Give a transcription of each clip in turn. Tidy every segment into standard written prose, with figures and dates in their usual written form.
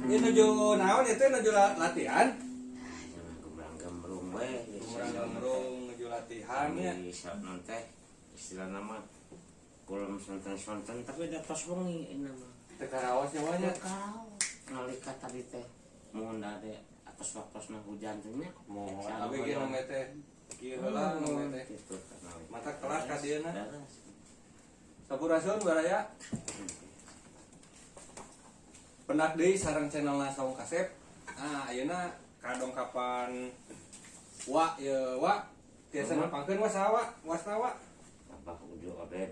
Ini nuju naon itu nuju latihan. Gembrang-gembrung we. Gembrang-gembrung nuju latihan ya. Bisa nanti istilah nama kulum sonten-sonten tapi da tos wengi ini mah. Teu karaos nya mah nya. Nalika tadi teh mun ade atas waktu hujan teh nya. Mohon abi ge nu teh. Kieu heula nu teh. Kitu Mata kelas ka dieuna. Sampurasun baraya. Penak deui sareng channelna Saung Kasep. Ah, ayeuna kadongkapan wa ye wa. Tiasa nepangkeun wa saha wasna wa? Abah Ujo Oded.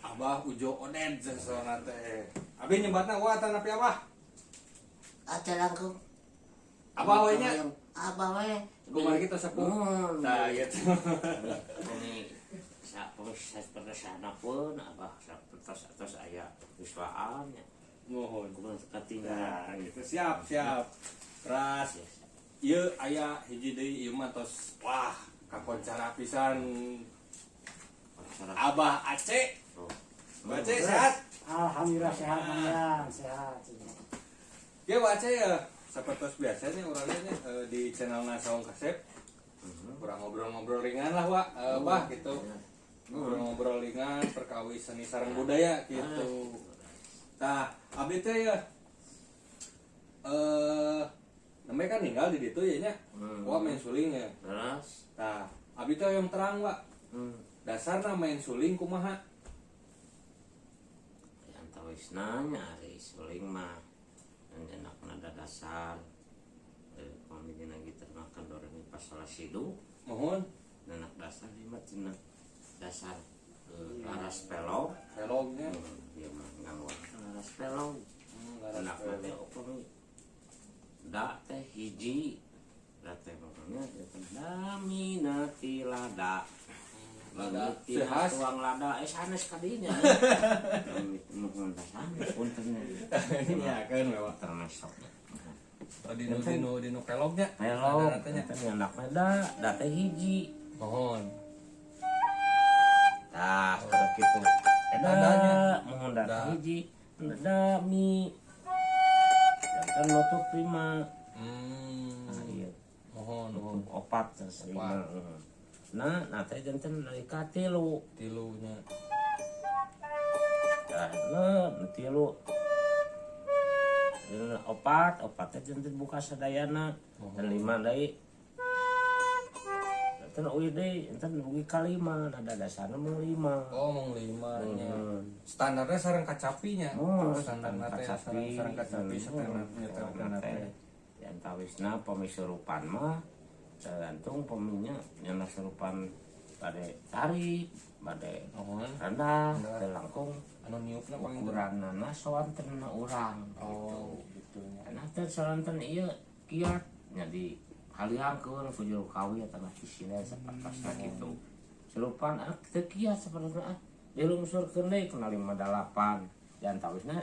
Abah Ujo Oded sesona teh. Abi nyebatna wa tan api Abah? Aca langkung. Abah we nya. Abah we. Kumaha kitu sepuh. Tah gitu. Ini seperti sana pun Abah terus aya wiswaannya. Mohon. Kumaha Nah, ketinggalan gitu. Siap. Ras. Ieu aya hiji deui ieu mah tos wah kakoncara pisan Abah Aceh. Aceh sehat? Alhamdulillah sehat ya, sehat. Ya Aceh ya seperti biasanya orangnya di channel Saung Kasep. Kurang ngobrol-ngobrol ringan lah Wak, bah gitu. Ngobrol-ngobrol ringan perkawis seni sareng budaya gitu. Tah, abdi teh ya namanya kan tinggal di ditu ya nya. Wah main suling ya. Terus Tah, abdi teh yang terang Wak. Dasarna main suling kumaha? antawisna nyari suling mah njenak nada dasar kami dina gitar makan doreng pasal sidu Mohon anak dasar di mah tina dasar laras pelog velognya. dia mah nganggo laras pelog anak mah teh opong da teh hiji da teh pokoknya dami nati lada Lada sehat sehas. tuang lada sanes kadinya nuhun teh sanes puntennya Iya kan mewah. termasuk Dino velognya. pelog Ratanya. anak meda da teh hiji Mohon. tah kada kitu Tandanya. mohon da Da. teh hiji da mi kan nutup 5 nah ieu Mohon. opat terus 5 nah teh janten nalika 3 Tilunya. nah tilu opat teh janten buka sadayana dan 5 deui janten uih deui janten uih ka 5 nada dasarna mung 5 Oh, mung 5 nya. Standarnya sareng kacapinya. Standarna teh sareng kacapi setelna teh. yang tawisna pemisurupan mah tergantung peminya yang nasurupan bade tarik bade Mohon. rendah langkung Anu niupna ukuranna sawanten urang Oh, gitu nya. karena teh sawanten ieu kiat nya di haliangkeun ku juru kawi eta mah sisina sapertasna kitu serupan teu kiat sapertasna dilungsurkeun deui kana 58 dan tawisna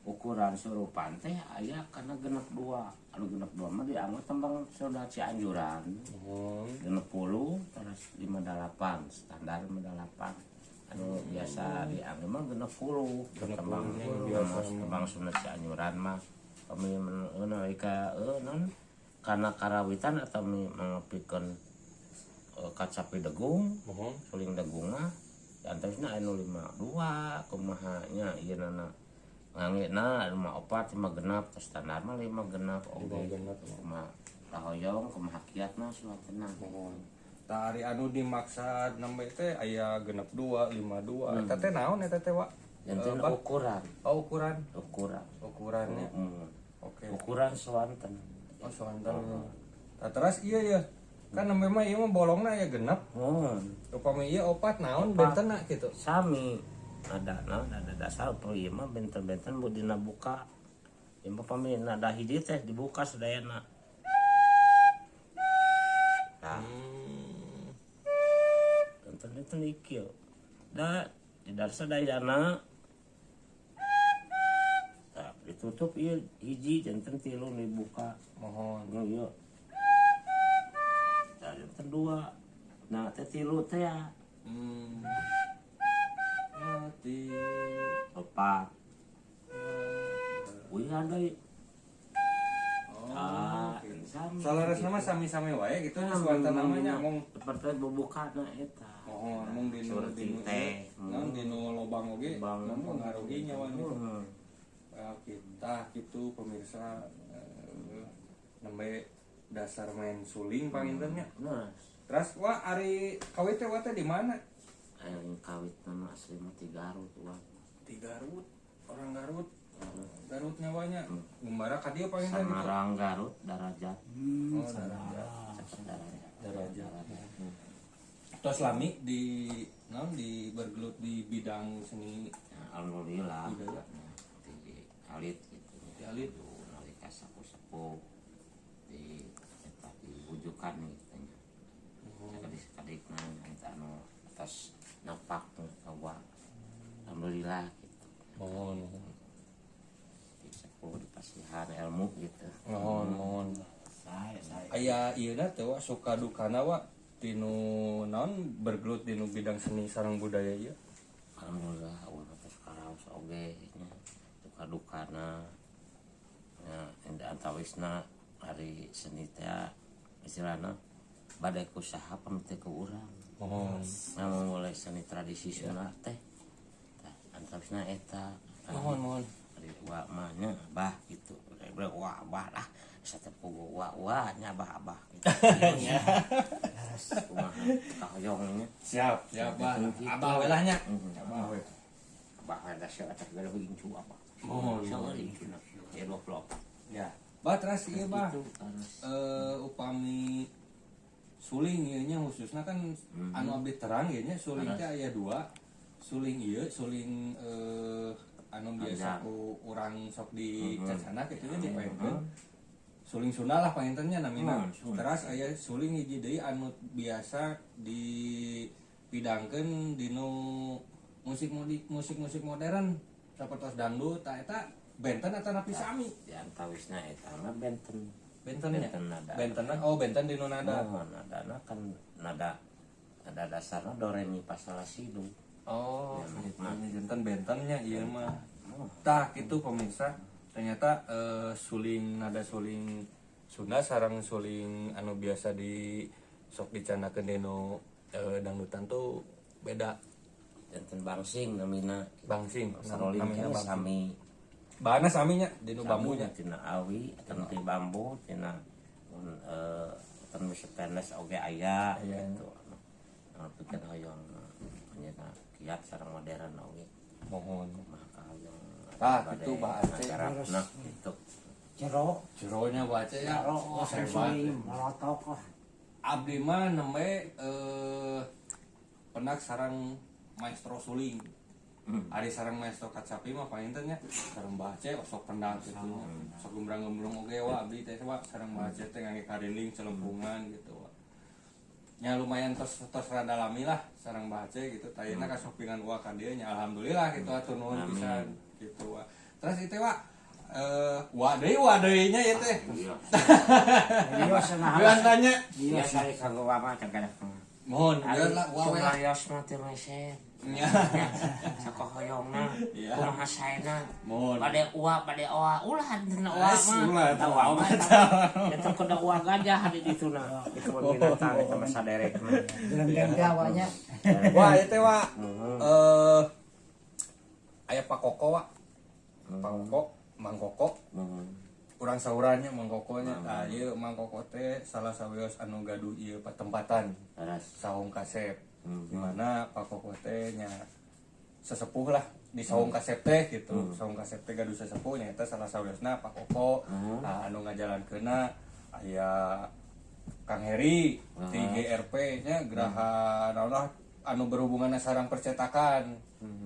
ukuran surupan teh aya kana 62 anu 62 mah dianggap tembang soda Cianjuran Mohon. 60 terus 58 standar 58 anu biasa dianggap mah 60 tembang tembang Sunda Cianjuran mah kami menalika non karena karawitan atau mengepikeun kacapi degung Mohon. suling degung mah antarna anu 52 kumaha nya ieu nana ngangena rumah opat 5 genap standar mah 5 genap oge kumaha rahoyong kumaha kiatna suatna Mohon. Tah ari anu dimaksa nembe teh aya 62, 52. Eta teh naon eta teh, Wak? janten Bah? ukuran Oh, ukuran. Ukurannya. Oke. ukuran suanten Oh, soanten. Tah terus ieu ya. Kan nembe mah ieu mah bolongna aya genep. Upami ieu opat naon bentenna kitu. sami ada dasar ieu mah benten-benten budina buka ieu mah pami nada hiji teh dibuka sadayana nah benten-benten ikieu da di darsa dayana nah, ditutup ieu hiji janten 3 dibuka Mohon. nu ieu nah janten 2 nah teh 3 teh ya Hati. 4 wih ada gitu. sami. Salaras nama sami-sami wae gitu Nah, geus wonten namanya ngomong seperti bubukana eta. ngomong dinu Surti teh. naon dinu lobang oge Lobang. mempengaruhi nyawa Heeh. kita gitu pemirsa nembe dasar main suling pangintennya. Nah, Terus wah ari kawit teh wa teh di mana? aing kawit nama asli mah ti Garut wah. Di Garut. Orang Garut. Garut. Garut nyawanya. Gumbara ka dieu panginten gitu. Samarang Garut Darajat. Oh, Darajat. Darajat. Terus lami di naon di bergelut di bidang seni Alhamdulillah. budaya. Di alit gitu. Di alit. Nalika sapu-sapu di eta diwujukan gitu nya. Kadis-kadikna eta anu atas napak kawa. Alhamdulillah gitu. Mohon. Di sapu di pasihan ilmu gitu. Mohon. Saya. Aya ieu na teh wa suka dukana wa tinu naon bergelut dinu bidang seni sareng budaya ieu. Alhamdulillah urang teh karaos oge nya suka dukana. Ya, enda antawisna hari seni teh istilahna bade kusaha pamit ku urang. Mohon. Namun mulai seni tradisi Sunda teh antawisna eta. Mohon. Ari wa mah nya bah gitu. Udah wah bah lah. Satepugu wah nya bah gitu. Kumaha kahoyongnya. Siap, Bah. Abah we lah nya. Abah we. Bah ada sia atas gada begin cu apa. Mohon. Saeuring cina. Ya 24. Ya. Bah terus ieu Bah. Itu harus Upami suling ieu nya khususna kan anu abdi terang ieu nya suling teh aya 2. Suling ieu, suling anu biasa ku urang sok di cacana kitu nya dipaenkeun. Suling Sunda lah pangintennya namina. Terus aya suling hiji deui anu biasa dipidangkeun dinu musik modern sapertos dangdut eta benten atau napi sami. di antawisna eta mah benten. Benten nya. Benten nada. Benten benten dinu nada. Oh, nadana kan nada dasarna do re mi fa sol la si do. Oh, Ya, jantan bentennya iya mah. Tah gitu pemirsa. Ternyata suling nada suling Sunda sareng suling anu biasa di sok dicanakeun dinu dangdutan tuh beda. Benten bangsing namina. Bangsing Saroling namina kan bangsing. sami. Bahanna sami nya dinu bambunya. Tina awi atau ti bambu tina kan bisa penes oge aya Aya. gitu. Pikeun hoyong nyeuna kiat sareng modern oge. Mohon. Maka hoyong Tah kitu Bah Aceh. nah gitu. Jero. Jeronya baca ya. Jero. Oh, hebat. Suling. Molotok. Abdi mah nembe penak sarang maestro suling. Ari sarang maestro kacapi mah painten nya sareng bace sok pendang gitu. Sok gembrang-gembrong oge wa abdi teh wa sareng bace teh ngangge karinding celempungan gitu wa. Nya lumayan tos rada lami lah sareng bace gitu. Tayina kasopingan wa ka dieu nya alhamdulillah gitu atur nuhun pisan gitu wa. Terus itu wa wadeui nya ya teh. Iya senah. Biasanya Iya kali kanggo mama cangkana. mohon biar lah wa we lah. Cumarios mah teu mesen. Nya. Sakoh hoyongna, Iya. kumaha saena. Mohon. Bade ulah ulah dina ulah Ulah, mah. ulah mah. Eta kuda ulah gajah di dituna. Itu binatang itu mah saderek mah. Jelengkeng Jawanya. Wah, itu wa aya Pak Koko wa. Pak Koko, Mang Koko. Urang saurannya Mang Kokonya. Tah ieu Mang Koko teh salah sawios anu gaduh ieu patempatan Teras. saung kasep. Di mana Pak Koko teh nya sesepuh lah di saung kasep teh gitu. Saung kasep teh gaduh sesepuh nya eta salah sawiosna Pak Koko. Anu ngajalankeunna aya Kang Heri di GRP nya geraha naon lah anu berhubungan sareng percetakan.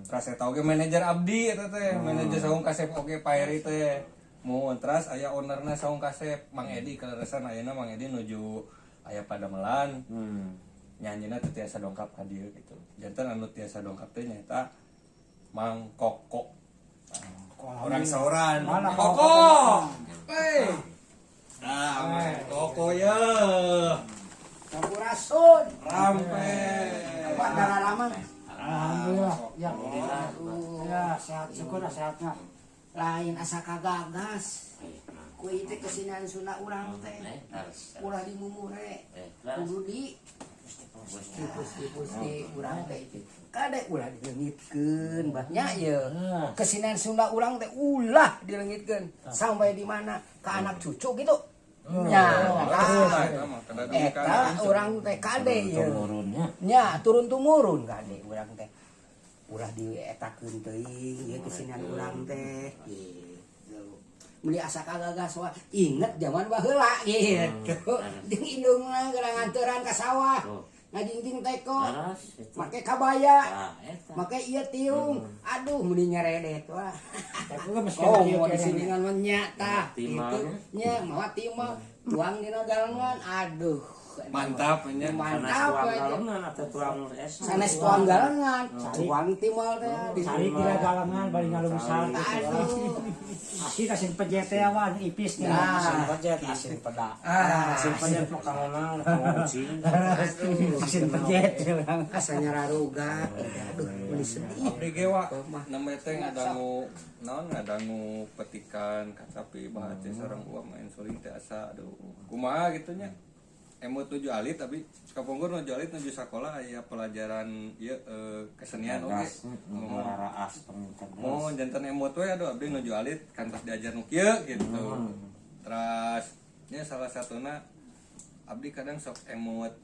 Terus eta oge manajer abdi eta teh, manajer saung kasep oge Pak Heri teh. Mun terus aya ownerna saung kasep Mang Edi kaleresan ayeuna Mang Edi nuju aya Padamelan. Nyanyina teh tiasa dongkap ka dieu gitu. Janten anu tiasa dongkap teh nyaeta Mang Koko. Orang sauran. Mana Koko? Hei. Nah, Mang Koko ya. Sampurasun. Rampe. Pak darah lama. Alhamdulillah. Ya. Alhamdulillah. Ya, sehat syukur sehatnya. Lain asa kagagas. Kue deui teh kesinan Sunda urang teh. harus Ulah di mumure. harus Kudu di Gusti urang teh itu. Kade ulah dileungitkeun bahnya ye. Kesinan Sunda urang teh ulah dileungitkeun sampai di mana ke anak cucu gitu. Nya, eta urang teh kade ye. turunnya Nya turun tumurun kade urang teh. Ulah dietakeun teuing ye kesinan urang teh. Gitu. Meli asa kagagas wah inget zaman baheula gitu. Jeung indungna geurang nganturan ka sawah. Ngajingjing teko, harus itu make kabaya, eta make ieu tiung. Aduh mending nyeredet wah. Tapi kan mesti Oh, kieu mau kieu disiningan mah nya tah. Timal. Gitu. Nya mawa timah tuang dina galengan. Aduh. Mantap nya. Mantap tuang aja. galengan atau tuang es Sanes tuang galengan, tuang timal teh. cari kira galangan bari ngalungsan. Aduh. Asih kasih pejet teh awan ipis nih. Nah. asin pejet asin pedak Ah, asin pejet mah kangenan kucing Asin pejet. asa nyararuga. Aduh, meuli sedih. Abdi ge wa namanya teh ngadangu naon ngadangu petikan kacapi bahasa sareng gua main suling teh asa aduh kumaha gitu nya. Emot nuju alit tapi kapungkur nuju alit nuju sakola aya pelajaran ieu kesenian oge. raas peminta Mau jantan emot we aduh abdi nuju alit kantos diajar nu kieu gitu. Terus nya salah satuna abdi kadang sok emot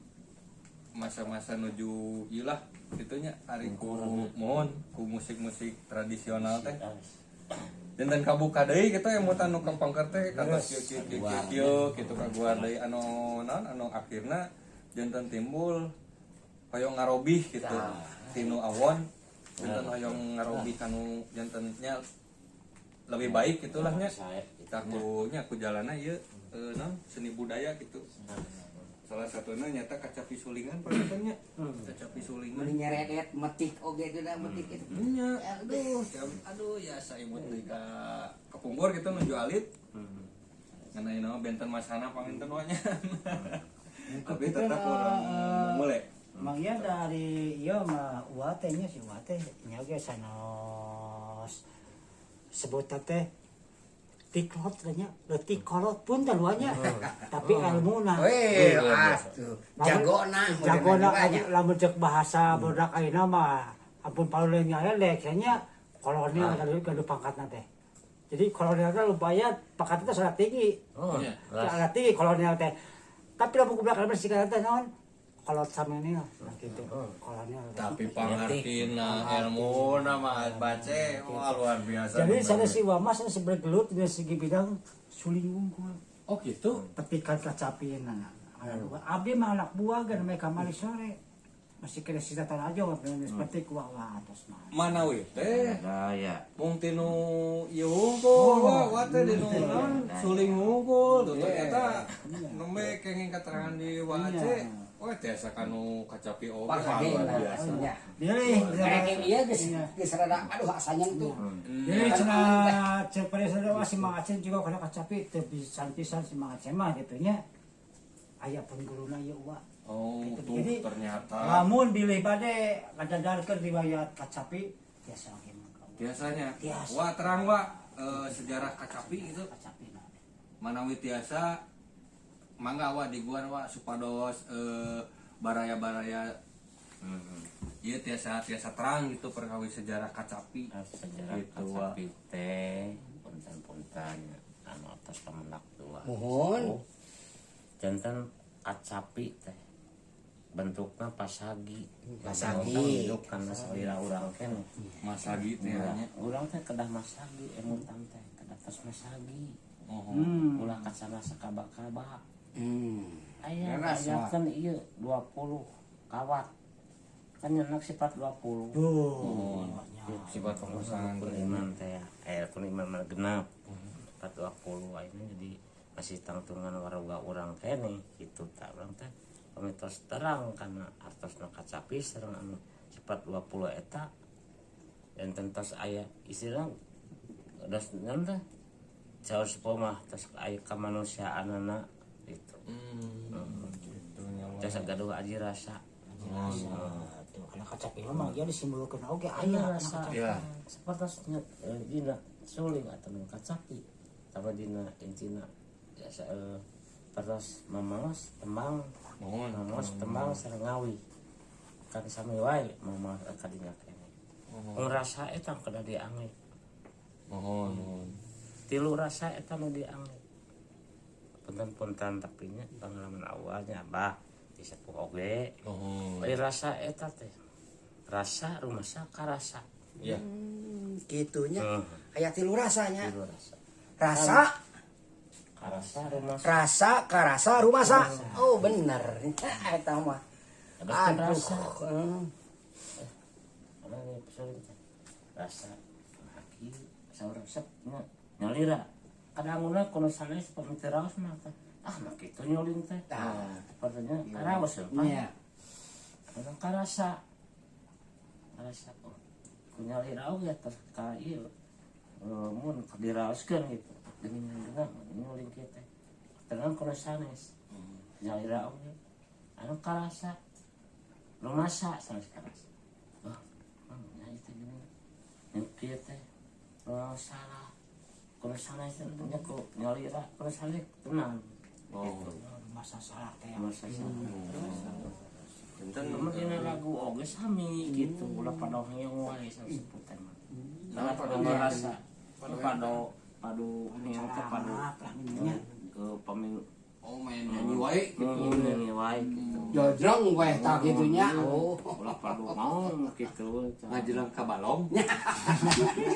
masa-masa nuju ieu lah gitunya ari ku mohon ku musik-musik tradisional teh. Jantan kabuka deui kita emutan nu kepangker teh kantos kieu kitu kaguar deui anu naon anu akhirna jantan timbul hoyong ngarobih gitu tinu awon jantan hoyong ngarobih kanu jantannya lebih baik gitulah nya takunya ku jalana ieu naon seni budaya gitu salah satunya nyata kacapi sulingan perhatiannya kacapi sulingan Meuli nyeredet metik oge teh da metik itu. nya aduh ya saya imut deui ka kepungkur gitu nuju alit ngana ieu mah benten masana panginten we nya tapi tetap orang mulai Mang ieu dari ieu mah ulah teh nya si ulah teh nya ge sanos sebutan teh tiklot nya leutik kolot pun teh luanya tapi ilmuna Weh, atuh. Jagona lamun cek bahasa budak ayeuna mah ampun paluleun nya lek nya kolonel gaduh pangkatna teh. Jadi kolonel teh lumayan pangkatna teh sangat tinggi. iya Sangat tinggi kolonel teh. Tapi lamun kublak bersih teh naon? Kolot samenil nah kitu. Kolonel. tapi pangartina ilmu nama baca wah luar biasa Jadi sana si Wamas si bergelut di segi bidang suling unggul. oh gitu Petikan kacapina. Abdi mah anak buah gan mereka mali sore. Masih kena sisa tanah aja seperti kuah atas mah. mana we teh daya mung tinu ieu unggul wah teh dinu naon suling unggul tuh ternyata nembe kenging keterangan di wace wah tiasa kanu kacapi oge luar biasa Dili, Karek ieu geus rada aduh asanya tuh. Jadi cenah cek pada saudara si Mang Aceh juga kena kacapi teu pisan-pisan si Mang Aceh mah gitu nya. Aya pengguruna ieu wa. oh tuh Jadi, ternyata Lamun bilih bade ngadadarkeun riwayat kacapi biasa ge mah. biasanya Tiasa. wah terang wah sejarah kacapi itu Kacapi nah. manawi tiasa mangga wa diguan wa supados baraya-baraya ieu tiasa terang gitu perkawis sejarah kacapi sejarah Gitu, Wak. kacapi teh punten-punten anu atas kemenak tua Mohon. jantan kacapi teh bentuknya pasagi Pasagi. bentuk karena selera urang kan masagi teh nya urang teh kedah masagi emutan teh kedah tos masagi oh ulah kacana sakaba-kaba aya Keras, Wak. kan ieu 20 kawat kan nyenak sifat 20 Tuh. sifat pengusahaan kuniman teh kuniman mah genap 420 ayeuna jadi masih tangtungan warga urang kene kitu tah urang teh pamitos terang karena artosna kacapi sareng anu sifat 20 eta dan tentos aya istilah dos naon teh caos mah tos aya kamanusiaanana gitu gitu nya jasa gaduh aji rasa Tuh kana kacapi mah ya disimbolkeun oge aya rasa ya seperti dina suling atau kacapi tapi dina intina terus mamaos tembang mohon mamaos tembang sareng ngawi kan sami wae mama kadinya kene ngrasa eta kada diange mohon tilu rasa eta nu diange punten-punten tapi nya pengalaman awalnya abah disepuh oge mohon rasa eta teh rasa rumasa karasa ya Gitunya aya tilu rasanya. tilu rasa Rasa, karasa rumasa rasa, karasa, rumasa. Oh bener. Eta mah. ada Aduh. rasa eh. ada episode teh rasa haki saurang resep nyalira kadanguna kono sanes pamit raos mah teh mah kitu nyolin teh katanya karaos Iya. kadang karasa oh kunyalira oge teh ka ieu mun diraoskeun gitu dengan nyolin kieu teh kadang kono sanes nyalira oge anu karasa rumasa sanes karasa nya itu gini yang kieu teh salah kalau salah itu nya ku nyalira kalau salah tenang gitu masa salah teh masa salah enten kemudian lagu oge sami gitu ulah pada hayang wae seputar mah Nah, pada merasa padu hayang teh padu ke pemilu main nyanyi wae nyanyi wae gitu Jojrong weh tak gitunya. Oh. ulah padu mau gitu ngajelang ka balong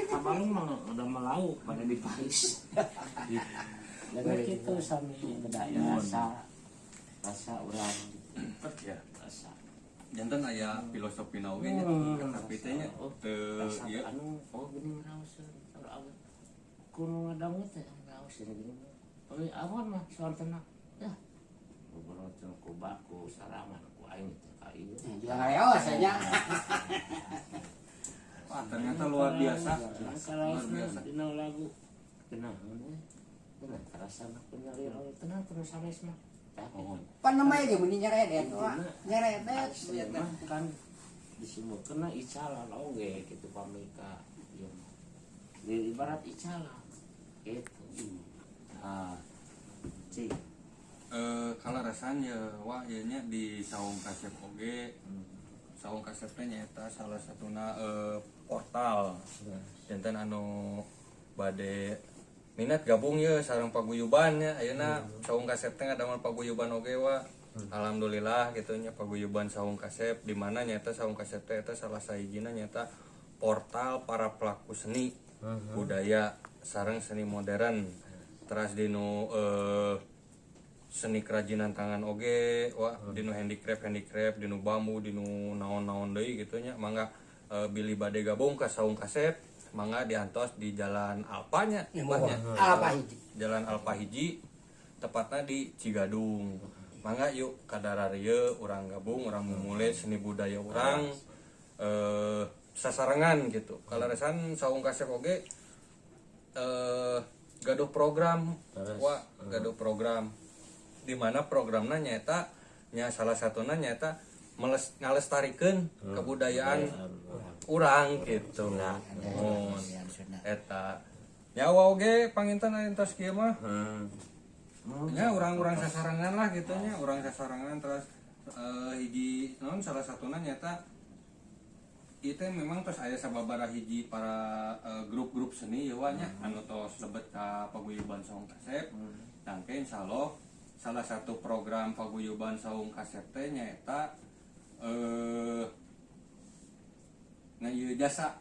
kabalung mah udah melau pada di Paris jadi gitu sami budaya rasa urang ya rasa jantan aya filosofi na oge nya tapi teh nya teu rasa ieu anu geuning raos awet kuno ngadangu teh raos gini tapi awan mah soal tenang ya ngobrol jeung ku baku sarangan ku aing teh ka ieu Juga ngareos nya. wah ternyata luar biasa luar biasa dina lagu tenang tenang terasa mah penyari tenang terus sanes mah Pan namanya ge mending nyeredet wah. Nyeredet. mah kan disebutkeun icala oge gitu pamika ieu di ibarat icala gitu cing kalau rasanya wah ieu nya di saung kasep oge saung kasep teh nyaeta salah satuna portal jantan anu bade minat gabung ya sareng paguyuban nya ayeuna saung kasep teh ngadamel paguyuban oge wa alhamdulillah gitu nya paguyuban saung kasep di mana nyata saung kasep teh eta salah sahijina nyata portal para pelaku seni budaya sareng seni modern teras dinu seni kerajinan tangan oge wah dinu handicraft dinu bambu dinu naon-naon deui gitu nya mangga bilih bade gabung ka saung kasep mangga diantos di Jalan Alpanya tepatnya Apa hiji? Jalan Alpa hiji tepatnya di Cigadung mangga yuk kadararieu urang gabung urang memulai seni budaya urang sasarengan gitu kalaresan saung kasep oge gaduh program wah gaduh program di mana programna nyata nya salah satuna nyata ngalestarikeun kebudayaan urang gitu mun eta nyawa oge panginten entos kieu mah nya urang-urang sasarangan lah gitu nya urang sasarangan terus hiji naon salah satuna nyata itu memang terus aya sababaraha hiji para grup-grup seni ya nya anu tos lebet ka paguyuban saung kasep tangke insyaallah salah satu program paguyuban saung kasep teh nyaeta ieu jasa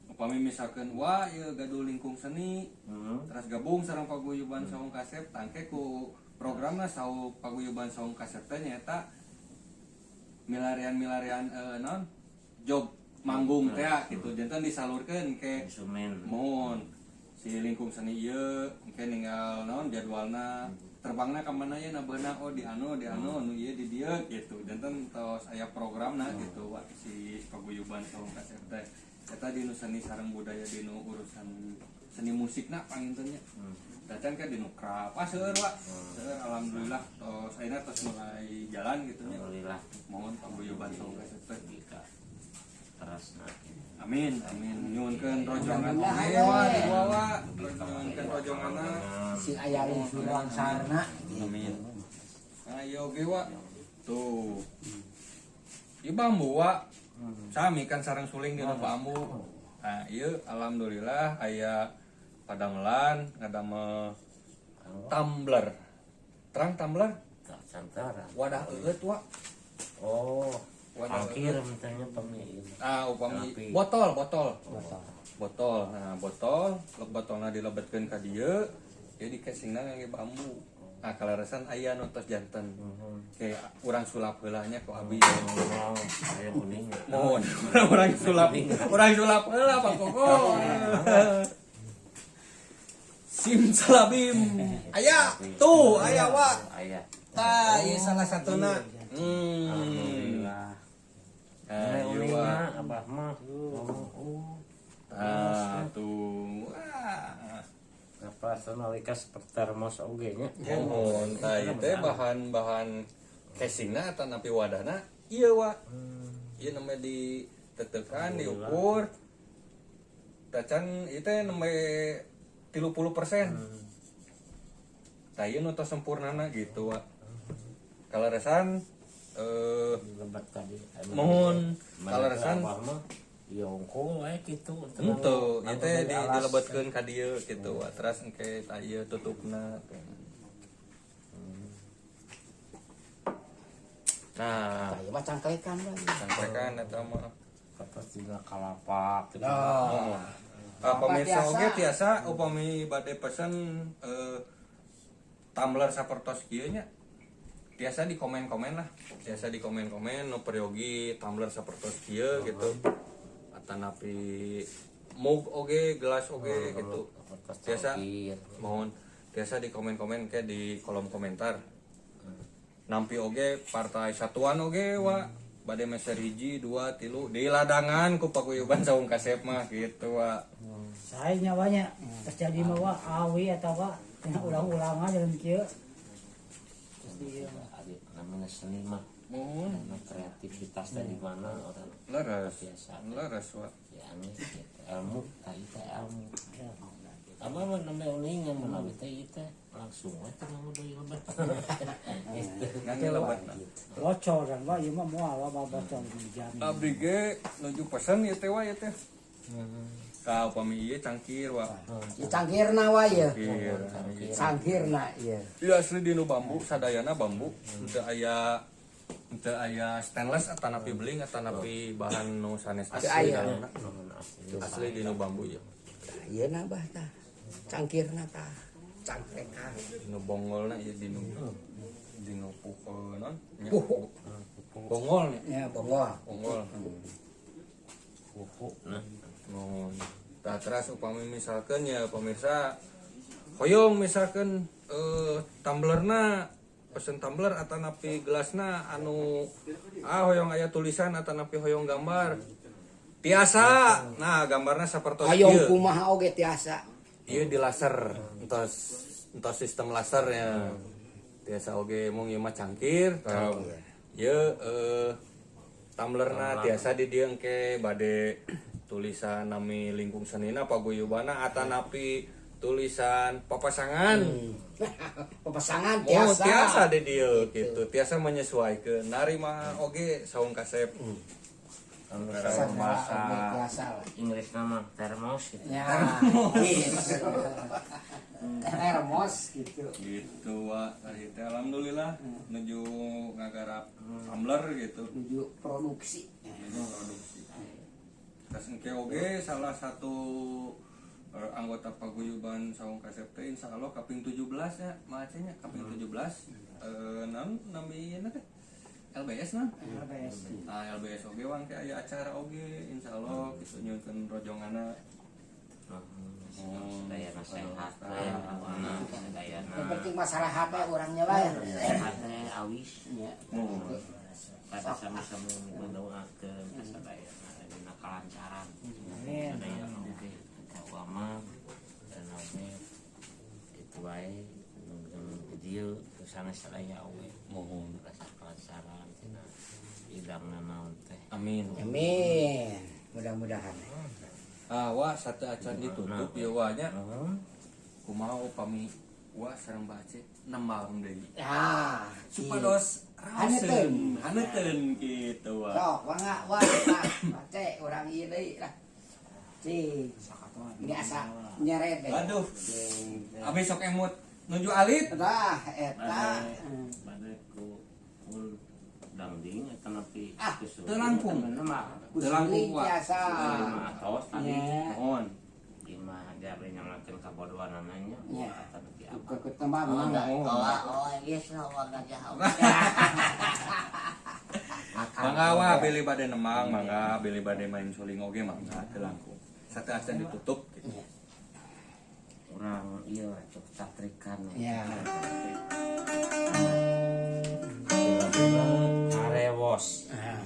upami misalkan wah ieu gaduh lingkung seni terus gabung sareng paguyuban saung kasep tangke ku programna saung paguyuban saung kasep teh nyaeta milarian non job manggung teh gitu jantan disalurkeun ke instrumen mohon si lingkung seni ieu engke ninggal naon jadwalna terbangna ka mana ya beuna oh di anu anu ieu di dieu gitu jantan tos aya programna gitu wah si paguyuban saung kasep teh eta dinu seni sareng budaya dinu urusan seni musikna pangintennya datang ke dinu krap seueur wa seueur alhamdulillah tos ayeuna tos mulai jalan gitu nya alhamdulillah mohon paguyuban saung kasep teh terus Amin nyuwunkeun rojongan oge wa dua wa nyuwunkeun rojonganna si ayaring surang sarna amin ayo oge wa tuh ieu bambu wa sami kan sareng suling dina bambu nah ieu alhamdulillah aya padamelan ngadamel tumbler terang tumbler Santara. wadah eueut wa Oh, wadah angkir misalnya pemilik. upami Tapi- botol nah botol botolna dilebetkeun ka dieu jadi casingna ngangge bambu nah kaleresan aya nu tos janten kayak urang sulap heulanya ku abi Oh, saya kuning. mohon urang sulap heula Pak Koko sim salabim aya tuh aya wa Ayah. tah ieu salah satuna Alhamdulillah. ieu wa Uningna abah mah. Oh. tuh wah Apa sonalika seperti termos oge nya. mohon tah ieu teh bahan casingna atawa napi wadahna ieu wa ieu namanya ditetekan diukur tacan ieu teh nembe 30%. Tah ieu nu tos sempurnana gitu wa. Kaleresan Lebat tadi. mohon kaleresan abah mah ya ongko we kitu. henteu ieu teh dilebetkeun ka dieu kitu wa. Teras engke tah ieu tutupna. Nah, kayak macam cangklekan bae sampaikan eta mah. Kata tinggal kalapak gitu. Oh. Pemirsa biasa. oge tiasa upami bade pesen tumbler sapertos kieu nya tiasa di komen-komen lah. Tiasa di komen-komen nu peryogi tumbler sapertos kieu gitu. Atanapi mug oge, gelas oge gitu. Tiasa mohon tiasa di komen-komen ke di kolom komentar. Nampi oge partai satuan oge wa bade meser hiji 2 3 di ladangan ku paguyuban saung kasep mah gitu wa. Saya nyawanya terjadi mah awi atau kena ulang-ulangan dalam kieu. Terus dia Adik namanya seni mah. Mohon Karena kreativitas dari mana orang leres biasa. leres wa. Ya aneh gitu. Ilmu, tadi teh ilmu. Apa mah namanya uningan menawi teh itu langsung we teh mau deui lebat. Ngangge lebat. bocor dan ieu mah moal bocor dijamin. Abdi ge nuju pesen ieu teh wa ieu teh. Ka upami ieu cangkir wa. ieu cangkirna wae Cangkir. cangkirna ieu Ieu asli dinu bambu sadayana bambu. Teu aya stainless atanapi beling atanapi bahan nu sanes asli aya. dalamna. Asli dinu bambu ieu. ieu na bah tah cangkirna tah cangklekan Dinu bongolna ieu dinu pukul non. Bongol nya. ya bongol Bongol. Kuku nah. Mohon. Tah teras upami misalkeun ya pemirsa hoyong misalkeun tumblerna pesen tumbler atanapi gelasna anu hoyong aya tulisan atanapi hoyong gambar tiasa nah gambarna sapertos hayong ieu kumaha oge tiasa ieu di laser entos sistem laser ya tiasa oge mung ieu mah cangkir ieu tumblerna tiasa di dieu engke bade tulisan nami lingkung senina paguyubana atanapi tulisan papasangan papasangan oh tiasa tiasa di dieu gitu tiasa menyesuaikeun narima oge saung kasep Tiasa Bahasa tiasa Inggris nama termos gitu. ya termos gitu gitu wa tadi teh alhamdulillah menuju ngagarap tumbler gitu menuju produksi menuju produksi terus engke oge salah satu anggota paguyuban saung kasep teh insyaallah kaping 17 ya macenya kaping 17 nami ieu teh LBS nah LBS oge wang teh aya acara oge insyaallah kitu nyeukeun rojonganna Daya sehat, daya yang penting masalah HP orangnya bae sehat awis. ya Pada sama-sama mendoakeun kasadaya dina kalancaran. Amin. Daya oge kawama dan oge itu bae dieu sanes sadaya oge mohon rasa kalancaran tina bidangna naon teh. amin amin mudah-mudahan. Wa satu acan ditutup ya wanya. Heeh. Kumaha upami wa sareng baca nemang deui. Ya, Supados Haneuteun. haneuteuun kitu wa. sok mangga wah baca urang ieu deui lah. Cing, ini asa nyeret deh. Aduh. Abi sok emut nuju alit. Tah eta. Bade ku ul dangding eta nepi Ah, teu langkung. Teu langkung wa. Biasa. Atos tadi Ya. Mohon. Imah jabri nyamakeun kabodohan nanya. Ya. Eta nepi apa? Ikut teman Oh, mangga. yes lah warga jauh. Mangga wa beli bade nemang, mangga beli bade main suling oge mangga teu langkung. Satu acan ditutup gitu. Urang ieu cuk satrikan. Ya. Arewos. Ah.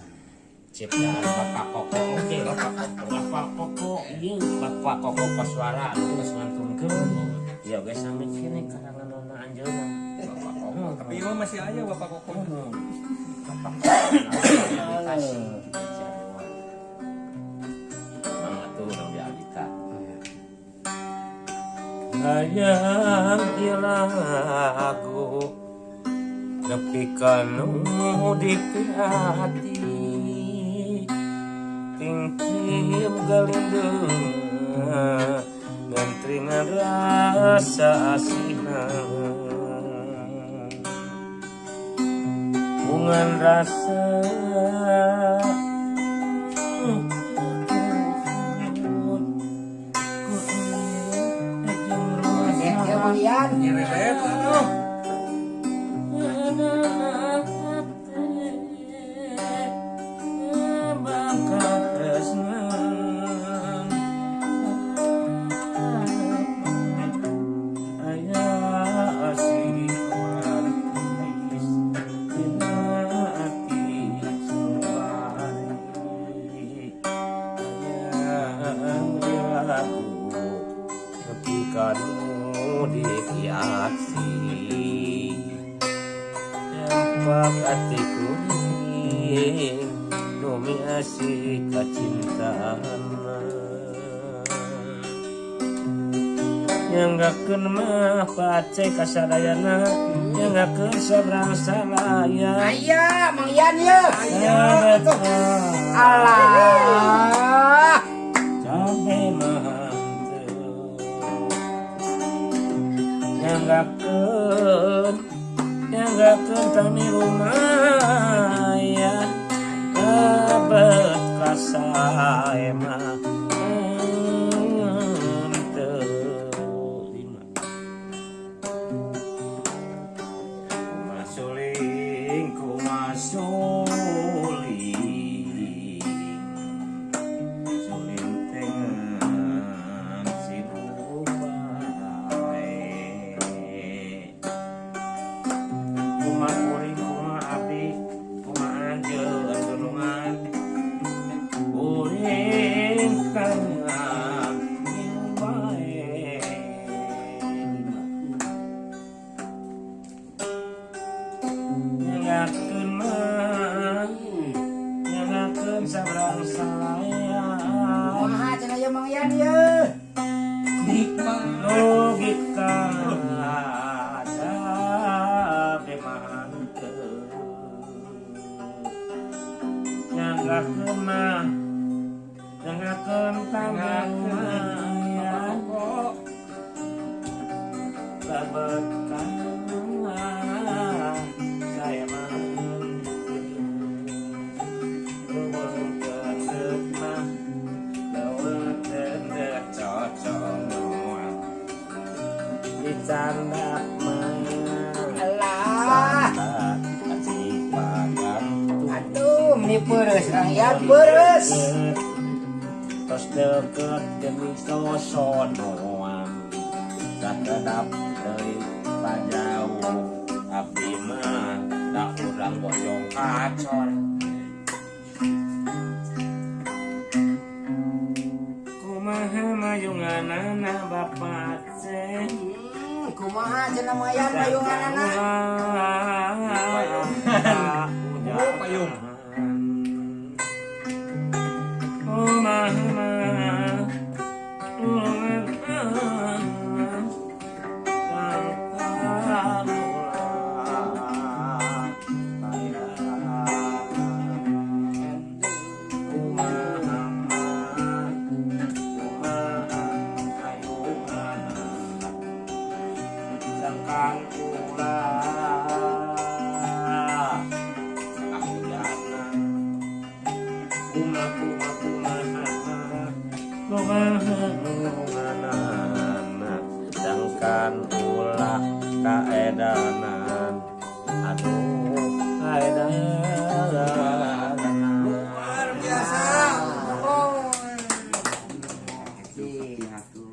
Ciptaan Bapak Koko oke Bapak Koko ieu Bapak Koko Koswara anu geus ngantunkeun ieu geus sami kene karangan anjeunna Bapak Koko Tapi imah masih aya Bapak Koko. Bapak Koko kasih mangga urang dialita hayang ieu lagu nepi ka nu di hati tingkip galindung ngantringan rasa asina bungan rasa Ya Mangyan. Nyeret atuh. dihiasi empak atiku ning numi asih kacintaan nyanggakeun mah pacek kasadayana nyanggakeun sabrang salaya Aya Mangyan ye. aya Allah. sampai manteu nyanggakeun tami rumaya kabet kasae mah sabrang saya Kumaha cenah ye Mangyan ye. logika cabe manteu nyanggakeun mah nyanggakeun tanggakeun babet saya mah Canda Allah. kasih pagan Aduh, ini beres Mangyan beres. terus deket demi sosonoan sakedap dari pajauh abdi mah tak urang bojong kacor kumaha mayunganana bapak ceng Kumaha cenah Mangyan mayunganana. Payung. Kumaha sedangkan ulah aku jana sedangkan ulah kaedanan aduh kaedanan Luar biasa.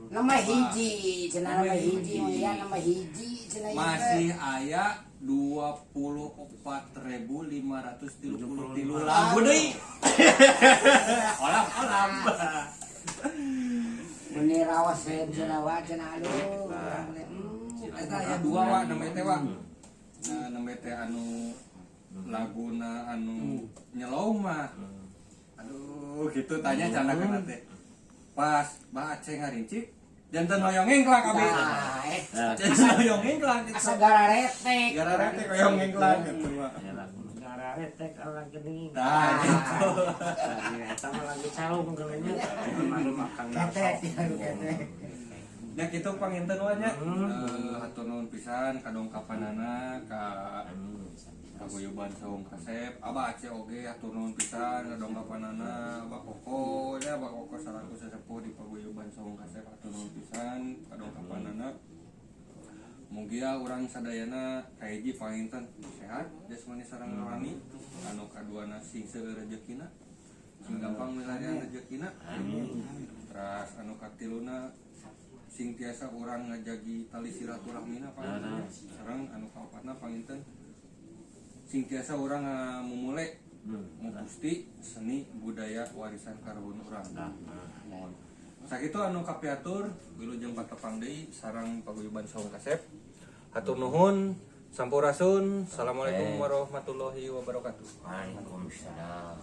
Nama hiji, cenah nama hiji, ya nama hiji, cenah ieu. Masih aya 24.533 lagu deui. Olam. Meni rawas cenah wa cenah aduh. Eta aya dua wa namanya teh wa. Namanya teh anu laguna anu nyelong mah. Aduh, gitu tanya cana kana teh. Pas Aceh ngarincik janten hoyong engklak abi. Janten hoyong engklak gitu. Asa gara retek. Gara retek hoyong engklak gitu mah. ya lagu negara retek ala geuning Nah, gitu. eta mah lagi calung geuleunya malu makan Ketek, ketek. Ya gitu panginten wa nya. Hatur nuhun pisan kadongkapanana ka Paguyuban Saung Kasep, Abah Aceh oge hatur nuhun pisan kadongkapanana, Abah Koko nya Abah Koko salaku sesepuh di Paguyuban Saung Kasep hatur nuhun pisan kadongkapanana. Mugia urang sadayana kahiji panginten sehat jasmani sareng rohani, anu kaduana sing seueur rezekina, sing gampang milarian rezekina. Terus anu katiluna sing tiasa urang ngajagi tali silaturahmina panginten, sareng anu kaopatna panginten sing tiasa urang memulai mupusti seni budaya warisan karuhun urang. Sakitu anu kapiatur wilujeng patepang deui sareng Paguyuban Saung Kasep. Hatur nuhun, sampurasun. Assalamualaikum warahmatullahi wabarakatuh. Waalaikumsalam.